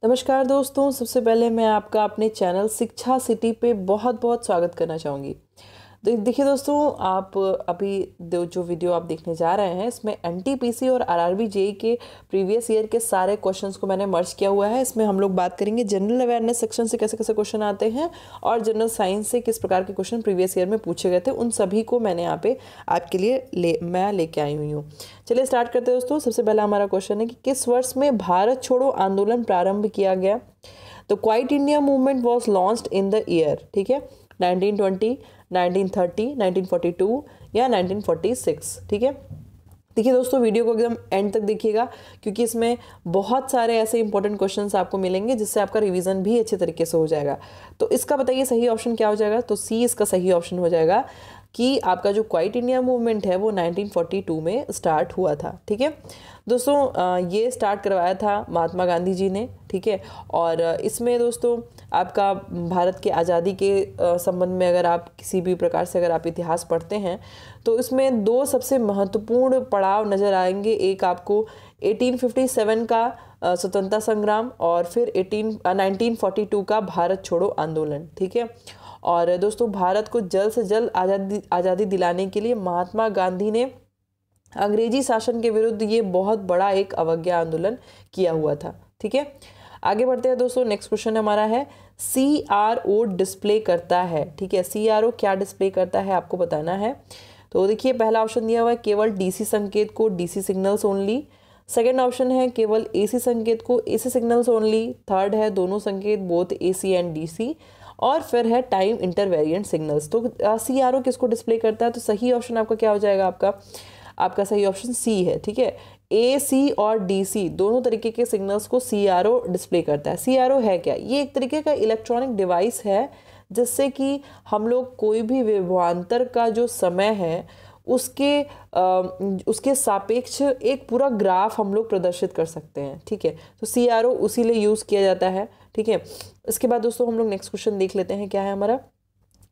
नमस्कार दोस्तों, सबसे पहले मैं आपका अपने चैनल शिक्षा सिटी पे बहुत बहुत स्वागत करना चाहूँगी। देखिए दोस्तों, आप अभी जो वीडियो आप देखने जा रहे हैं इसमें एनटीपीसी और आरआरबी जेईई के प्रीवियस ईयर के सारे क्वेश्चंस को मैंने मर्ज किया हुआ है। इसमें हम लोग बात करेंगे जनरल अवेयरनेस सेक्शन से कैसे कैसे क्वेश्चन आते हैं और जनरल साइंस से किस प्रकार के क्वेश्चन प्रीवियस ईयर में पूछे गए थे, उन सभी को मैंने यहाँ पे आपके लिए मैं लेके आई हुई हूँ। चलिए स्टार्ट करते हैं दोस्तों। सबसे पहला हमारा क्वेश्चन है कि किस वर्ष में भारत छोड़ो आंदोलन प्रारंभ किया गया। तो quite India movement was launched in the year, ठीक है, 1920, 1930, 1942 या 1946, ठीक है। देखिए दोस्तों, वीडियो को एकदम एंड तक देखिएगा क्योंकि इसमें बहुत सारे ऐसे इंपॉर्टेंट क्वेश्चंस आपको मिलेंगे जिससे आपका रिवीजन भी अच्छे तरीके से हो जाएगा। तो इसका बताइए सही ऑप्शन क्या हो जाएगा। तो सी इसका सही ऑप्शन हो जाएगा कि आपका जो क्वाइट इंडिया मूवमेंट है वो 1942 में स्टार्ट हुआ था, ठीक है दोस्तों। ये स्टार्ट करवाया था महात्मा गांधी जी ने, ठीक है। और इसमें दोस्तों आपका भारत के आज़ादी के संबंध में अगर आप किसी भी प्रकार से अगर आप इतिहास पढ़ते हैं तो इसमें दो सबसे महत्वपूर्ण पड़ाव नज़र आएंगे। एक आपको 1857 का स्वतंत्रता संग्राम और फिर 1942 का भारत छोड़ो आंदोलन, ठीक है। और दोस्तों भारत को जल्द से जल्द आज़ादी दिलाने के लिए महात्मा गांधी ने अंग्रेजी शासन के विरुद्ध ये बहुत बड़ा एक अवज्ञा आंदोलन किया हुआ था, ठीक है। आगे बढ़ते हैं दोस्तों। नेक्स्ट क्वेश्चन हमारा है CRO डिस्प्ले करता है, ठीक है। CRO क्या डिस्प्ले करता है आपको बताना है। तो देखिए पहला ऑप्शन दिया हुआ है केवल DC संकेत को DC signals only. Second option है केवल AC संकेत को AC सिग्नल्स ओनली। थर्ड है दोनों संकेत बोथ AC एंड DC। और फिर है टाइम इंटरवेरिएंट सिग्नल्स। तो CRO किसको डिस्प्ले करता है। तो सही ऑप्शन आपका क्या हो जाएगा, आपका सही ऑप्शन सी है, ठीक है। AC और DC दोनों तरीके के सिग्नल्स को CRO डिस्प्ले करता है। CRO है क्या, ये एक तरीके का इलेक्ट्रॉनिक डिवाइस है जिससे कि हम लोग कोई भी विभवांतर का जो समय है उसके सापेक्ष एक पूरा ग्राफ हम लोग प्रदर्शित कर सकते हैं, ठीक है। तो CRO उसी लिए यूज़ किया जाता है, ठीक है। इसके बाद दोस्तों हम लोग नेक्स्ट क्वेश्चन देख लेते हैं क्या है हमारा।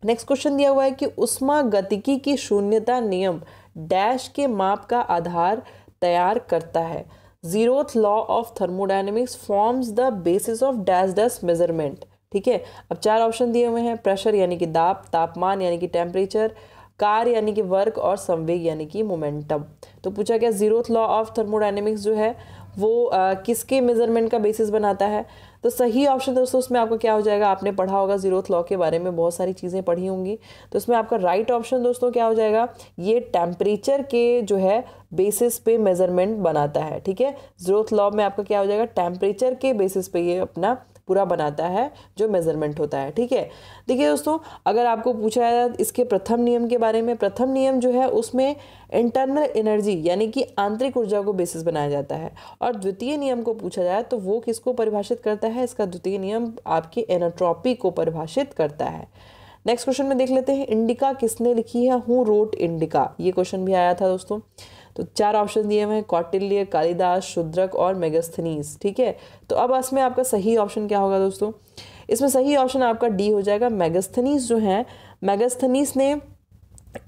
नेक्स्ट क्वेश्चन दिया हुआ है कि ऊष्मागतिकी की शून्यता नियम डैश के माप का आधार तैयार करता है। Zeroth law of thermodynamics forms the basis of dash dash measurement, ठीक है। अब चार ऑप्शन दिए हुए हैं, प्रेशर यानी कि दाब, तापमान यानी कि टेम्परेचर, कार्य यानी कि वर्क और संवेग यानी कि मोमेंटम। तो पूछा गया जीरोथ लॉ ऑफ थर्मोडायनेमिक्स जो है वो किसके मेजरमेंट का बेसिस बनाता है। तो सही ऑप्शन दोस्तों उसमें आपका क्या हो जाएगा, आपने पढ़ा होगा जीरोथ लॉ के बारे में, बहुत सारी चीज़ें पढ़ी होंगी। तो इसमें आपका राइट ऑप्शन दोस्तों क्या हो जाएगा, ये टेम्परेचर के जो है बेसिस पे मेजरमेंट बनाता है, ठीक है। जीरोथ लॉ में आपका क्या हो जाएगा, टेम्परेचर के बेसिस पे ये अपना पूरा बनाता है जो मेजरमेंट होता है, ठीक है। देखिए दोस्तों, अगर आपको पूछा है इसके प्रथम नियम के बारे में, प्रथम नियम जो है उसमें इंटरनल एनर्जी यानी कि आंतरिक ऊर्जा को बेसिस बनाया जाता है। और द्वितीय नियम को पूछा जाए तो वो किसको परिभाषित करता है, इसका द्वितीय नियम आपकी एनट्रॉपी को परिभाषित करता है। नेक्स्ट क्वेश्चन में देख लेते हैं, इंडिका किसने लिखी है, हु रोट इंडिका, ये क्वेश्चन भी आया था दोस्तों। तो चार ऑप्शन दिए हुए हैं, कौटिल्य, कालिदास, शूद्रक और मेगास्थनीज, ठीक है। तो अब इसमें आपका सही ऑप्शन क्या होगा दोस्तों, इसमें सही ऑप्शन आपका डी हो जाएगा। मेगास्थनीज जो है, मेगास्थनीज ने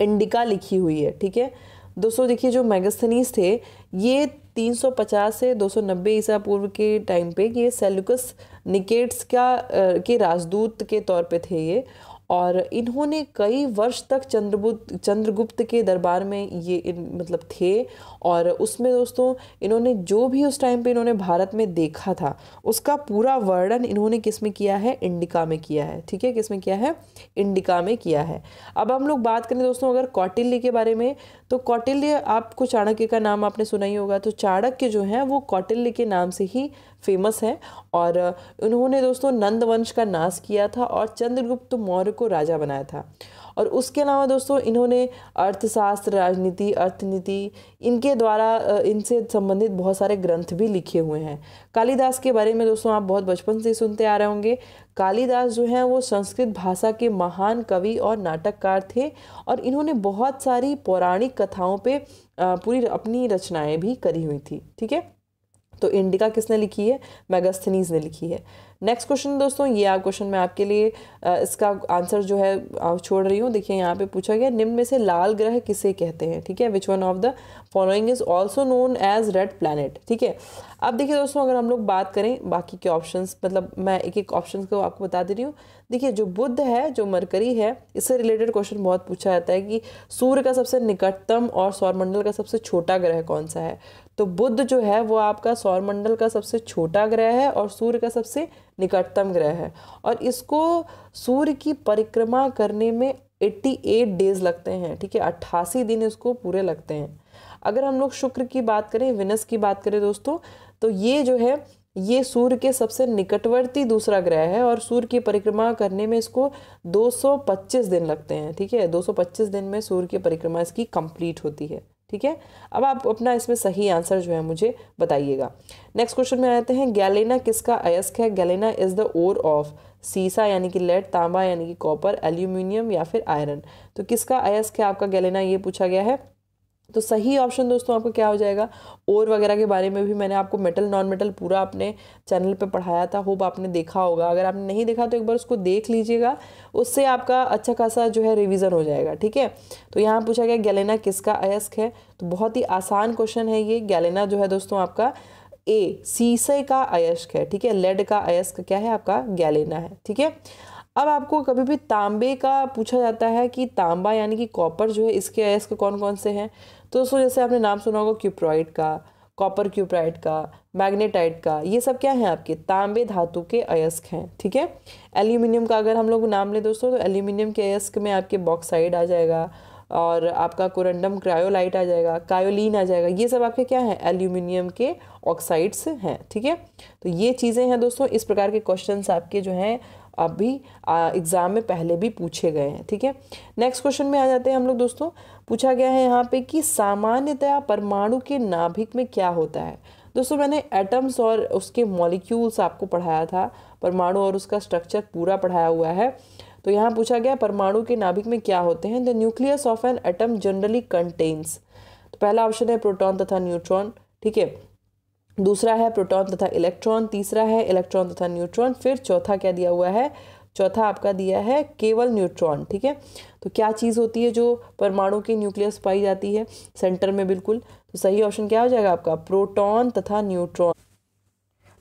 इंडिका लिखी हुई है, ठीक है दोस्तों। देखिए जो मेगास्थनीज थे ये 350 से 290 ईसा पूर्व के टाइम पे ये सेल्यूकस निकेट्स के राजदूत के तौर पे थे ये। और इन्होंने कई वर्ष तक चंद्रगुप्त के दरबार में ये मतलब थे। और उसमें दोस्तों इन्होंने जो भी उस टाइम पे इन्होंने भारत में देखा था उसका पूरा वर्णन इन्होंने किस में किया है, इंडिका में किया है, ठीक है। किस में किया है, इंडिका में किया है। अब हम लोग बात करें दोस्तों अगर कौटिल्य के बारे में, तो कौटिल्य, आपको चाणक्य का नाम आपने सुना ही होगा। तो चाणक्य जो है वो कौटिल्य के नाम से ही फेमस है। और उन्होंने दोस्तों नंद वंश का नाश किया था और चंद्रगुप्त मौर्य को राजा बनाया था। और उसके अलावा दोस्तों इन्होंने अर्थशास्त्र, राजनीति, अर्थनीति, इनके द्वारा इनसे संबंधित बहुत सारे ग्रंथ भी लिखे हुए हैं। कालिदास के बारे में दोस्तों आप बहुत बचपन से सुनते आ रहे होंगे। कालिदास जो हैं वो संस्कृत भाषा के महान कवि और नाटककार थे। और इन्होंने बहुत सारी पौराणिक कथाओं पे पूरी अपनी रचनाएं भी करी हुई थी, ठीक है। तो इंडिका किसने लिखी है? मेगास्थनीज ने लिखी है। नेक्स्ट क्वेश्चन दोस्तों, ये क्वेश्चन मैं आपके लिए इसका आंसर जो है छोड़ रही हूँ। देखिए यहाँ पे पूछा गया निम्न में से लाल ग्रह किसे कहते हैं, ठीक है, which one of the following is also known as red planet, ठीक है। अब देखिए दोस्तों, अगर हम लोग बात करें बाकी के ऑप्शंस, मतलब मैं एक एक ऑप्शन को आपको बता दे रही हूँ। देखिए जो बुध है, जो मरकरी है, इससे रिलेटेड क्वेश्चन बहुत पूछा जाता है कि सूर्य का सबसे निकटतम और सौरमंडल का सबसे छोटा ग्रह कौन सा है। तो बुध जो है वो आपका सौरमंडल का सबसे छोटा ग्रह है और सूर्य का सबसे निकटतम ग्रह है, और इसको सूर्य की परिक्रमा करने में 88 डेज लगते हैं, ठीक है, 88 दिन इसको पूरे लगते हैं। अगर हम लोग शुक्र की बात करें, विनस की बात करें दोस्तों, तो ये जो है ये सूर्य के सबसे निकटवर्ती दूसरा ग्रह है और सूर्य की परिक्रमा करने में इसको 225 दिन लगते हैं, ठीक है, 225 दिन में सूर्य की परिक्रमा इसकी कंप्लीट होती है, ठीक है। अब आप अपना इसमें सही आंसर जो है मुझे बताइएगा। नेक्स्ट क्वेश्चन में आते हैं, गैलेना किसका अयस्क है? Galena is the ore of सीसा यानी कि लेड, तांबा यानी कि कॉपर, एल्यूमिनियम या फिर आयरन। तो किसका अयस्क है आपका गैलेना, ये पूछा गया है। तो सही ऑप्शन दोस्तों आपका क्या हो जाएगा? और वगैरह के बारे में भी मैंने आपको मेटल नॉन मेटल पूरा अपने चैनल पे पढ़ाया था, होप आपने देखा होगा। अगर आपने नहीं देखा तो एक बार उसको देख लीजिएगा, उससे आपका अच्छा खासा जो है रिवीजन हो जाएगा, ठीक है। तो यहाँ पूछा गया गैलेना किसका अयस्क है, तो बहुत ही आसान क्वेश्चन है ये। गैलेना जो है दोस्तों आपका ए सीसे का अयस्क है, ठीक है, लेड का अयस्क क्या है आपका? गैलेना है, ठीक है। अब आपको कभी भी तांबे का पूछा जाता है कि तांबा यानी कि कॉपर जो है इसके अयस्क कौन कौन से हैं। तो दोस्तों जैसे आपने नाम सुना होगा क्यूप्राइड का, कॉपर क्यूप्राइड का, मैग्नेटाइट का, ये सब क्या है आपके? तांबे धातु के अयस्क हैं, ठीक है। एल्यूमिनियम का अगर हम लोग नाम ले दोस्तों, तो एल्यूमिनियम के अयस्क में आपके बॉक्साइड आ जाएगा और आपका कोरंडम क्रायोलाइट आ जाएगा, कायोलिन आ जाएगा, ये सब आपके क्या हैं? एल्यूमिनियम के ऑक्साइड्स हैं, ठीक है। तो ये चीज़ें हैं दोस्तों, इस प्रकार के क्वेश्चंस आपके जो हैं अभी एग्जाम में पहले भी पूछे गए हैं, ठीक है। नेक्स्ट क्वेश्चन में आ जाते हैं हम लोग दोस्तों। पूछा गया है यहाँ पे कि सामान्यतया परमाणु के नाभिक में क्या होता है। दोस्तों मैंने एटम्स और उसके मॉलिक्यूल्स आपको पढ़ाया था, परमाणु और उसका स्ट्रक्चर पूरा पढ़ाया हुआ है। तो यहाँ पूछा गया परमाणु के नाभिक में क्या होते हैं। The nucleus of an atom generally contains, तो पहला ऑप्शन है प्रोटॉन तथा न्यूट्रॉन, ठीक है, दूसरा है प्रोटॉन तथा इलेक्ट्रॉन, तीसरा है इलेक्ट्रॉन तथा न्यूट्रॉन, फिर चौथा क्या दिया हुआ है? चौथा आपका दिया है केवल न्यूट्रॉन, ठीक है। तो क्या चीज़ होती है जो परमाणु के न्यूक्लियस पाई जाती है सेंटर में? बिल्कुल, तो सही ऑप्शन क्या हो जाएगा आपका? प्रोटॉन तथा न्यूट्रॉन।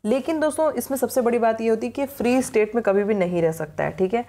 लेकिन दोस्तों इसमें सबसे बड़ी बात ये होती है कि फ्री स्टेट में कभी भी नहीं रह सकता है, ठीक है।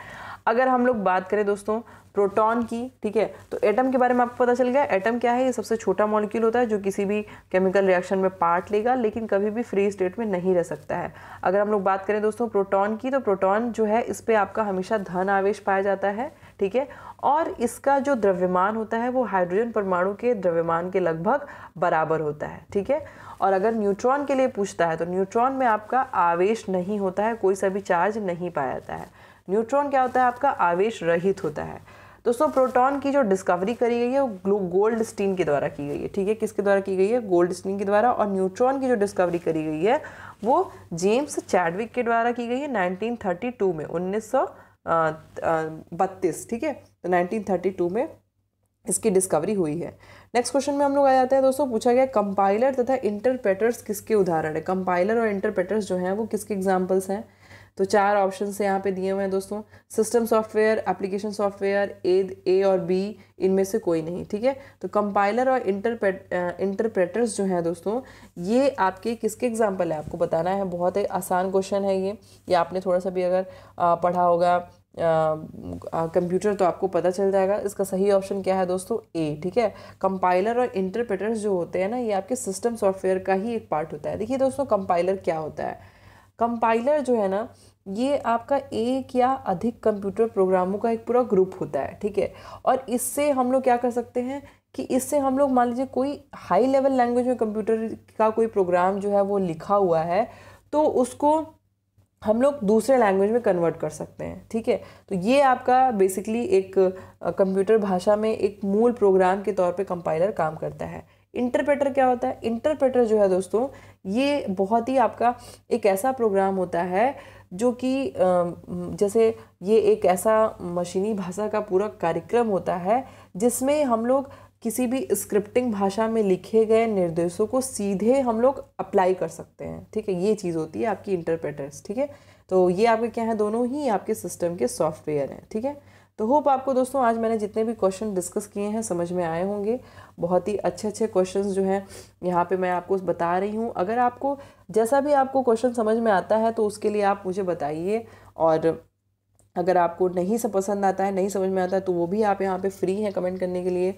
अगर हम लोग बात करें दोस्तों प्रोटॉन की, ठीक है, तो एटम के बारे में आपको पता चल गया। एटम क्या है? ये सबसे छोटा मॉलिक्यूल होता है जो किसी भी केमिकल रिएक्शन में पार्ट लेगा लेकिन कभी भी फ्री स्टेट में नहीं रह सकता है। अगर हम लोग बात करें दोस्तों प्रोटॉन की, तो प्रोटॉन जो है इस पर आपका हमेशा धन आवेश पाया जाता है, ठीक है, और इसका जो द्रव्यमान होता है वो हाइड्रोजन परमाणु के द्रव्यमान के लगभग बराबर होता है, ठीक है। और अगर न्यूट्रॉन के लिए पूछता है तो न्यूट्रॉन में आपका आवेश नहीं होता है, कोई सा भी चार्ज नहीं पाया जाता है। न्यूट्रॉन क्या होता है? आपका आवेश रहित होता है। दोस्तों प्रोटॉन की जो डिस्कवरी करी गई है वो गोल्डस्टीन के द्वारा की गई है, ठीक है, किसके द्वारा की गई है? गोल्डस्टीन के द्वारा। और न्यूट्रॉन की जो डिस्कवरी करी गई है वो जेम्स चैडविक के द्वारा की गई है 1932 में, 1932, ठीक है, तो 1932 में इसकी डिस्कवरी हुई है। नेक्स्ट क्वेश्चन में हम लोग आ जाते हैं दोस्तों। पूछा गया कंपाइलर तथा इंटरप्रेटर्स किसके उदाहरण है? कंपाइलर और इंटरप्रेटर्स जो हैं वो किसके एग्जाम्पल्स हैं? तो चार ऑप्शन से यहाँ पे दिए हुए हैं दोस्तों। सिस्टम सॉफ्टवेयर, एप्लीकेशन सॉफ्टवेयर, ए और बी, इनमें से कोई नहीं, ठीक है। तो कंपाइलर और इंटरप्रेटर्स जो हैं दोस्तों, ये आपके किसके एग्जाम्पल है? आपको बताना है। बहुत ही आसान क्वेश्चन है ये आपने थोड़ा सा भी अगर पढ़ा होगा कंप्यूटर तो आपको पता चल जाएगा। इसका सही ऑप्शन क्या है दोस्तों? ए, ठीक है। कंपाइलर और इंटरप्रेटर्स जो होते हैं ना, ये आपके सिस्टम सॉफ्टवेयर का ही एक पार्ट होता है। देखिए दोस्तों कंपाइलर क्या होता है? कंपाइलर जो है ना, ये आपका एक या अधिक कंप्यूटर प्रोग्रामों का एक पूरा ग्रुप होता है, ठीक है। और इससे हम लोग क्या कर सकते हैं कि इससे हम लोग मान लीजिए कोई हाई लेवल लैंग्वेज में कंप्यूटर का कोई प्रोग्राम जो है वो लिखा हुआ है, तो उसको हम लोग दूसरे लैंग्वेज में कन्वर्ट कर सकते हैं, ठीक है। तो ये आपका बेसिकली एक कंप्यूटर भाषा में एक मूल प्रोग्राम के तौर पे कंपाइलर काम करता है। इंटरप्रेटर क्या होता है? इंटरप्रेटर जो है दोस्तों, ये बहुत ही आपका एक ऐसा प्रोग्राम होता है जो कि जैसे ये एक ऐसा मशीनी भाषा का पूरा कार्यक्रम होता है जिसमें हम लोग किसी भी स्क्रिप्टिंग भाषा में लिखे गए निर्देशों को सीधे हम लोग अप्लाई कर सकते हैं, ठीक है। ये चीज़ होती है आपकी इंटरप्रेटर्स, ठीक है। तो ये आपके क्या है, दोनों ही आपके सिस्टम के सॉफ्टवेयर हैं, ठीक है। तो होप आपको दोस्तों आज मैंने जितने भी क्वेश्चन डिस्कस किए हैं समझ में आए होंगे। बहुत ही अच्छे अच्छे क्वेश्चंस जो हैं यहाँ पे मैं आपको बता रही हूँ। अगर आपको जैसा भी आपको क्वेश्चन समझ में आता है तो उसके लिए आप मुझे बताइए, और अगर आपको नहीं सब पसंद आता है, नहीं समझ में आता है, तो वो भी आप यहाँ पे फ्री हैं कमेंट करने के लिए,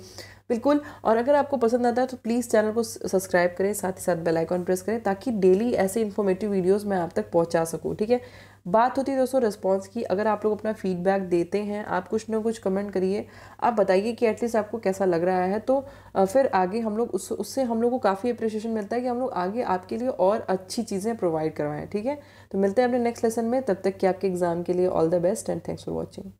बिल्कुल। और अगर आपको पसंद आता है तो प्लीज़ चैनल को सब्सक्राइब करें, साथ ही साथ बेल आइकॉन प्रेस करें, ताकि डेली ऐसे इन्फॉर्मेटिव वीडियोस मैं आप तक पहुँचा सकूँ, ठीक है। बात होती है दोस्तों रिस्पॉन्स की। अगर आप लोग अपना फीडबैक देते हैं, आप कुछ ना कुछ कमेंट करिए, आप बताइए कि एटलीस्ट आपको कैसा लग रहा है, तो फिर आगे हम लोग उससे हम लोग को काफ़ी अप्रिशिएशन मिलता है कि हम लोग आगे आपके लिए और अच्छी चीज़ें प्रोवाइड करवाएं, ठीक है। तो मिलते हैं अपने नेक्स्ट लेसन में, तब तक कि आपके एग्जाम के लिए all the best and thanks for watching.